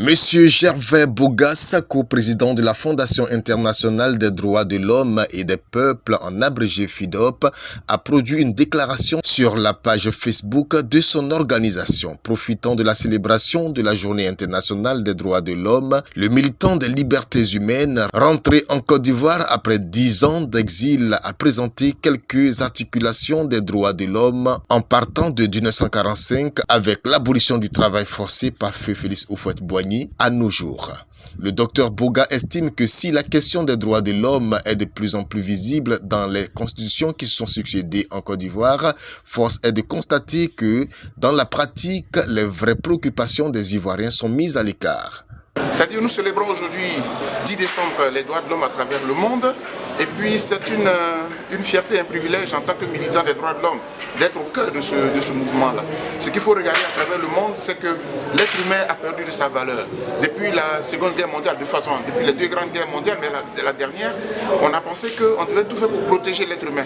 Monsieur Gervais Boga, co-président de la Fondation internationale des droits de l'homme et des peuples, en abrégé FIDOP, a produit une déclaration sur la page Facebook de son organisation. Profitant de la célébration de la Journée internationale des droits de l'homme, le militant des libertés humaines, rentré en Côte d'Ivoire après 10 ans d'exil, a présenté quelques articulations des droits de l'homme en partant de 1945 avec l'abolition du travail forcé par feu Félix Houphouët-Boigny à nos jours. Le docteur Boga estime que si la question des droits de l'homme est de plus en plus visible dans les constitutions qui se sont succédées en Côte d'Ivoire, force est de constater que dans la pratique, les vraies préoccupations des Ivoiriens sont mises à l'écart. C'est-à-dire nous célébrons aujourd'hui 10 décembre les droits de l'homme à travers le monde, et puis c'est une fierté et un privilège en tant que militant des droits de l'homme d'être au cœur de ce mouvement-là. Ce qu'il faut regarder à travers le monde, c'est que l'être humain a perdu de sa valeur. Depuis la Seconde Guerre mondiale, de façon, depuis les 2 grandes guerres mondiales, mais la dernière, on a pensé qu'on devait tout faire pour protéger l'être humain.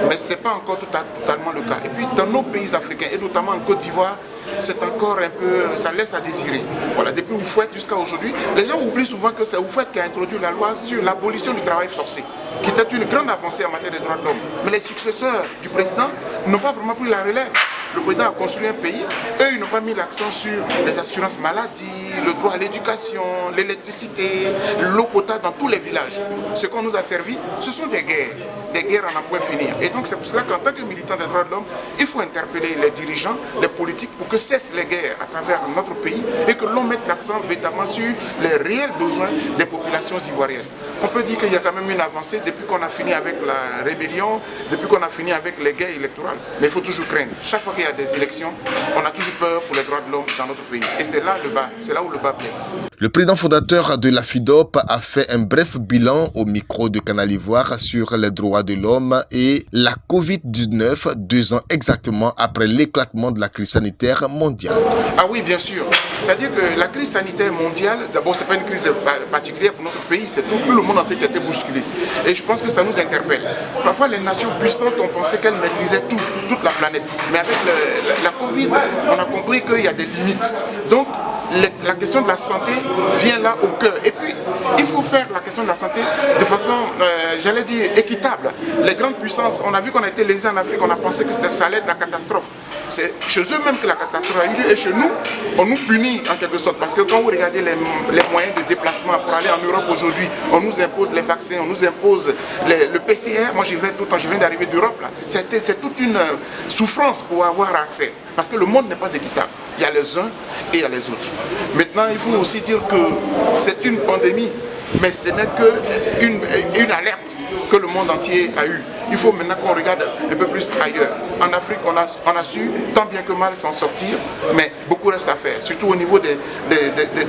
Mais ce n'est pas encore totalement le cas. Et puis dans nos pays africains, et notamment en Côte d'Ivoire, c'est encore un peu, ça laisse à désirer. Voilà, depuis Houphouët jusqu'à aujourd'hui, les gens oublient souvent que c'est Houphouët qui a introduit la loi sur l'abolition du travail forcé, qui était une grande avancée en matière des droits de l'homme. Mais les successeurs du président n'ont pas vraiment pris la relève. Le président a construit un pays, eux ils n'ont pas mis l'accent sur les assurances maladie, le droit à l'éducation, l'électricité, l'eau potable dans tous les villages. Ce qu'on nous a servi, ce sont des guerres à n'en point finir. Et donc c'est pour cela qu'en tant que militant des droits de l'homme, il faut interpeller les dirigeants, les politiques pour que cessent les guerres à travers notre pays et que l'on mette l'accent véritablement sur les réels besoins des populations ivoiriennes. On peut dire qu'il y a quand même une avancée depuis qu'on a fini avec la rébellion, depuis qu'on a fini avec les guerres électorales. Mais il faut toujours craindre. Chaque fois qu'il y a des élections, on a toujours peur pour les droits de l'homme dans notre pays. Et c'est là le bas, c'est là où le bas blesse. Le président fondateur de la FIDOP a fait un bref bilan au micro de Canal Ivoire sur les droits de l'homme et la Covid-19, 2 ans exactement après l'éclatement de la crise sanitaire mondiale. Ah oui, bien sûr. C'est-à-dire que la crise sanitaire mondiale, d'abord, ce n'est pas une crise particulière pour notre pays, c'est tout le monde entier qui a été bousculé. Et je pense que ça nous interpelle. Parfois, les nations puissantes ont pensé qu'elles maîtrisaient toute la planète. Mais avec la Covid, on a compris qu'il y a des limites. Donc, la question de la santé vient là au cœur. Et puis, il faut faire la question de la santé de façon, j'allais dire, équitable. Les grandes puissances, on a vu qu'on a été lésés en Afrique, on a pensé que ça allait être la catastrophe. C'est chez eux-mêmes que la catastrophe a eu lieu. Et chez nous, on nous punit en quelque sorte. Parce que quand vous regardez les moyens de déplacement pour aller en Europe aujourd'hui, on nous impose les vaccins, on nous impose le PCR. Moi, j'y vais tout le temps, je viens d'arriver d'Europe. C'est toute une souffrance pour avoir accès. Parce que le monde n'est pas équitable. Il y a les uns et il y a les autres. Maintenant, il faut aussi dire que c'est une pandémie, mais ce n'est qu'une alerte que le monde entier a eue. Il faut maintenant qu'on regarde un peu plus ailleurs. En Afrique, on a su tant bien que mal s'en sortir, mais beaucoup reste à faire, surtout au niveau de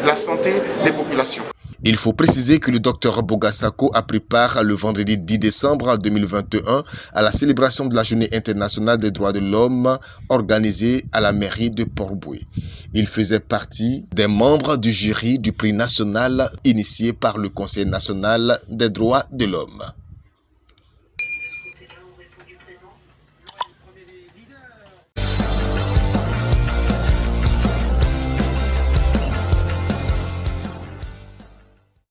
la santé des populations. Il faut préciser que le docteur Boga a pris part le vendredi 10 décembre 2021 à la célébration de la Journée internationale des droits de l'homme organisée à la mairie de Port-Boué. Il faisait partie des membres du jury du prix national initié par le Conseil national des droits de l'homme.